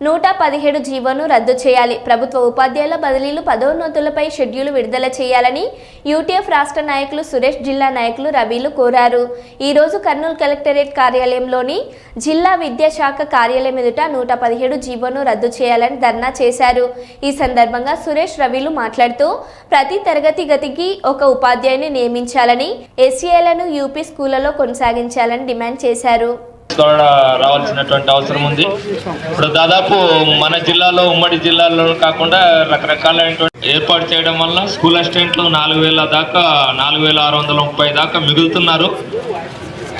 117 జీవోను రద్దు చేయాలి. ప్రభుత్వ ఉపాధ్యాయుల బదిలీలు పదోన్నతులపై షెడ్యూల్ విడుదల చేయాలని యూటీఎఫ్ రాష్ట్ర నాయకులు సురేష్, జిల్లా నాయకులు రవిలు కోరారు. ఈ రోజు కర్నూలు కలెక్టరేట్ కార్యాలయంలోని జిల్లా విద్యాశాఖ కార్యాలయం ఎదుట 117 జీవోను రద్దు చేయాలని ధర్నా చేశారు. ఈ సందర్భంగా సురేష్, రవిలు మాట్లాడుతూ ప్రతి తరగతి గదికి ఒక ఉపాధ్యాయుని నియమించాలని, ఎస్సీఏలను యూపీ స్కూళ్లలో కొనసాగించాలని డిమాండ్ చేశారు. రావాల్సినటువంటి అవసరం ఉంది. ఇప్పుడు దాదాపు మన జిల్లాలో, ఉమ్మడి జిల్లాలో కాకుండా రకరకాలైనటువంటి ఏర్పాటు చేయడం వల్ల స్కూల్ అసిస్టెంట్లు 4000 దాకా, 4630 దాకా మిగులుతున్నారు.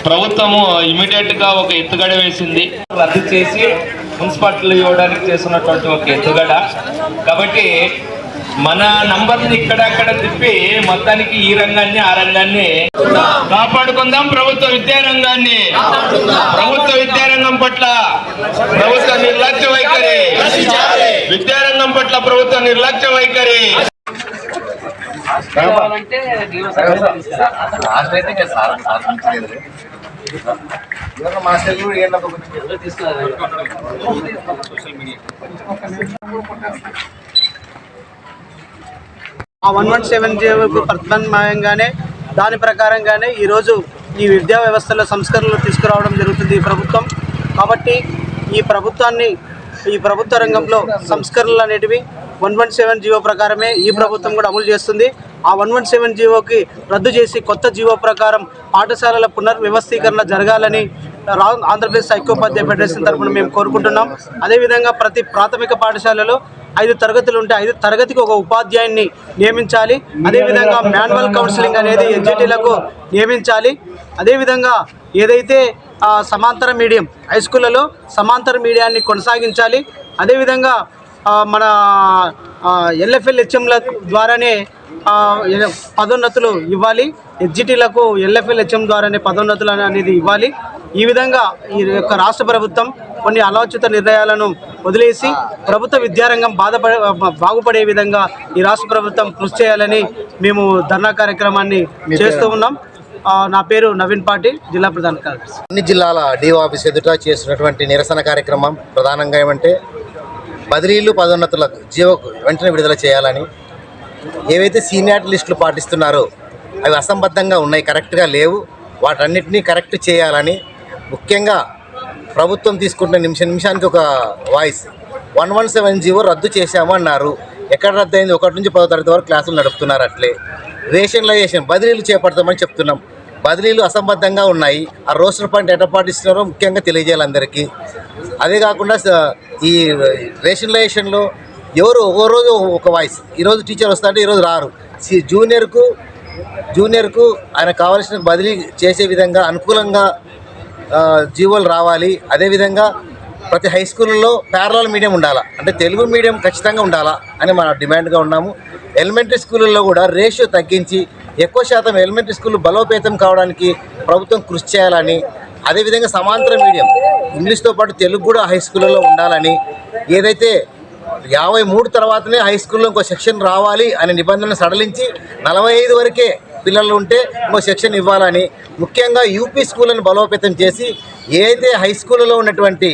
ప్రభుత్వము ఇమీడియట్ గా ఒక ఎత్తుగడ వేసింది, రద్దు చేసి మున్సిపాలిటీలు ఇవ్వడానికి చేస్తున్నటువంటి ఒక ఎత్తుగడ. కాబట్టి మన నంబర్ని ఇక్కడక్కడ తిప్పి మొత్తానికి ఈ రంగాన్ని, ఆ రంగాన్ని కాపాడుకుందాం. ప్రభుత్వ విద్యారంగాన్ని, ప్రభుత్వ విద్యారంగం పట్ల ప్రభుత్వ నిర్లక్ష్య వైఖరి, విద్యారంగం పట్ల ప్రభుత్వ నిర్లక్ష్య వైఖరి. ఆ 117 ప్రత్యామ్నాయంగానే దాని ప్రకారంగానే ఈరోజు ఈ విద్యా వ్యవస్థలో సంస్కరణలు తీసుకురావడం జరుగుతుంది ఈ ప్రభుత్వం. కాబట్టి ఈ ప్రభుత్వ రంగంలో సంస్కరణలు అనేటివి 117 జీవో ప్రకారమే ఈ ప్రభుత్వం కూడా అమలు చేస్తుంది. ఆ 117 జీవోకి రద్దు చేసి కొత్త జీవో ప్రకారం పాఠశాలల పునర్వ్యవస్థీకరణ జరగాలని ఆంధ్రప్రదేశ్ ఐక్యోపాధ్యాయ ఫెడరేషన్ తరఫున మేము కోరుకుంటున్నాం. అదేవిధంగా ప్రతి ప్రాథమిక పాఠశాలలో 5 తరగతులు ఉంటే 5 తరగతికి ఒక ఉపాధ్యాయుని నియమించాలి. అదేవిధంగా మాన్యువల్ కౌన్సిలింగ్ అనేది ఎన్జిటీలకు నియమించాలి. అదేవిధంగా ఏదైతే సమాంతర మీడియం హై స్కూళ్ళలో సమాంతర మీడియాన్ని కొనసాగించాలి. అదేవిధంగా మన ఎల్ఎఫ్ఎల్ హెచ్ఎంల ద్వారానే పదోన్నతులు ఇవ్వాలి. ఎస్జిటీలకు ఎల్ఎఫ్ఎల్ హెచ్ఎం ద్వారానే పదోన్నతులు అనేది ఇవ్వాలి. ఈ విధంగా ఈ యొక్క రాష్ట్ర ప్రభుత్వం కొన్ని ఆలోచిత నిర్ణయాలను వదిలేసి ప్రభుత్వ విద్యారంగం బాగుపడే విధంగా ఈ రాష్ట్ర ప్రభుత్వం కృషి చేయాలని మేము ధర్నా కార్యక్రమాన్ని చేస్తూ ఉన్నాం. నా పేరు నవీన్ పాటిల్, జిల్లా ప్రధాన కార్యదర్శి. అన్ని జిల్లాల డిఓ ఆఫీస్ ఎదుట చేస్తున్నటువంటి నిరసన కార్యక్రమం ప్రధానంగా ఏమంటే బదిలీలు పదోన్నతులకు జీవోకు వెంటనే విడుదల చేయాలని, ఏవైతే సీనియారిటీ లిస్టులు పాటిస్తున్నారో అవి అసంబద్ధంగా ఉన్నాయి, కరెక్ట్గా లేవు, వాటన్నిటినీ కరెక్ట్ చేయాలని, ముఖ్యంగా ప్రభుత్వం తీసుకుంటున్న నిమిషానికి ఒక వాయిస్ 117 జీవో రద్దు చేశాము అన్నారు. ఎక్కడ రద్దు అయింది? 1 నుంచి 10వ తరగతి వరకు క్లాసులు నడుపుతున్నారు. అట్లే రేషనలైజేషన్ బదిలీలు చేపడతామని చెప్తున్నాం, బదిలీలు అసంబద్ధంగా ఉన్నాయి. ఆ రోస్టర్ పాయింట్ ఎట్లా పాటిస్తున్నారో ముఖ్యంగా తెలియజేయాలి అందరికీ. అదే కాకుండా ఈ రేషనలైజేషన్లో ఎవరు ఒక రోజు ఒక వాయిస్, ఈరోజు టీచర్ వస్తారంటే ఈరోజు రారు. జూనియర్కు ఆయన కావాల్సిన బదిలీ చేసే విధంగా అనుకూలంగా జీవోలు రావాలి. అదేవిధంగా ప్రతి హై స్కూల్లో ప్యారలల్ మీడియం ఉండాలా, అంటే తెలుగు మీడియం ఖచ్చితంగా ఉండాలా అని మన డిమాండ్గా ఉన్నాము. ఎలిమెంటరీ స్కూళ్ళల్లో కూడా రేషియో తగ్గించి ఎక్కువ శాతం ఎలిమెంటరీ స్కూళ్ళు బలోపేతం కావడానికి ప్రభుత్వం కృషి చేయాలని, అదేవిధంగా సమాంతర మీడియం ఇంగ్లీష్తో పాటు తెలుగు కూడా హై స్కూళ్ళలో ఉండాలని, ఏదైతే 53 తర్వాతనే హై స్కూల్లో ఇంకో సెక్షన్ రావాలి అనే నిబంధనలు సడలించి 45 వరకే పిల్లలు ఉంటే ఇంకో సెక్షన్ ఇవ్వాలని, ముఖ్యంగా యూపీ స్కూళ్ళను బలోపేతం చేసి ఏదైతే హై స్కూళ్ళలో ఉన్నటువంటి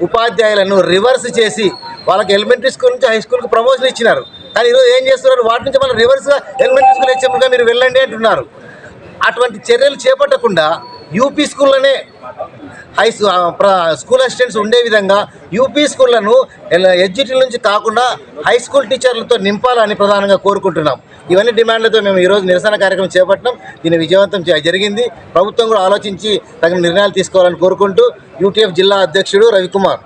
ఉపాధ్యాయులను రివర్స్ చేసి వాళ్ళకి ఎలిమెంటరీ స్కూల్ నుంచి హై స్కూల్కి ప్రమోషన్ ఇచ్చినారు. కానీ ఈరోజు ఏం చేస్తున్నారు? వాటి నుంచి మళ్ళీ రివర్స్గా ఎలిమెంటరీ స్కూల్ హెచ్ఎంగా మీరు వెళ్ళండి అంటున్నారు. అటువంటి చర్యలు చేపట్టకుండా యూపీ స్కూళ్ళనే స్కూల్ అసిస్టెంట్స్ ఉండే విధంగా యూపీ స్కూళ్లను ఎడ్జిటీల నుంచి కాకుండా హై స్కూల్ టీచర్లతో నింపాలని ప్రధానంగా కోరుకుంటున్నాం. ఇవన్నీ డిమాండ్లతో మేము ఈరోజు నిరసన కార్యక్రమం చేపట్టడం, దీన్ని విజయవంతం జరిగింది. ప్రభుత్వం కూడా ఆలోచించి తగిన నిర్ణయాలు తీసుకోవాలని కోరుకుంటూ యూటీఎఫ్ జిల్లా అధ్యక్షుడు రవికుమార్.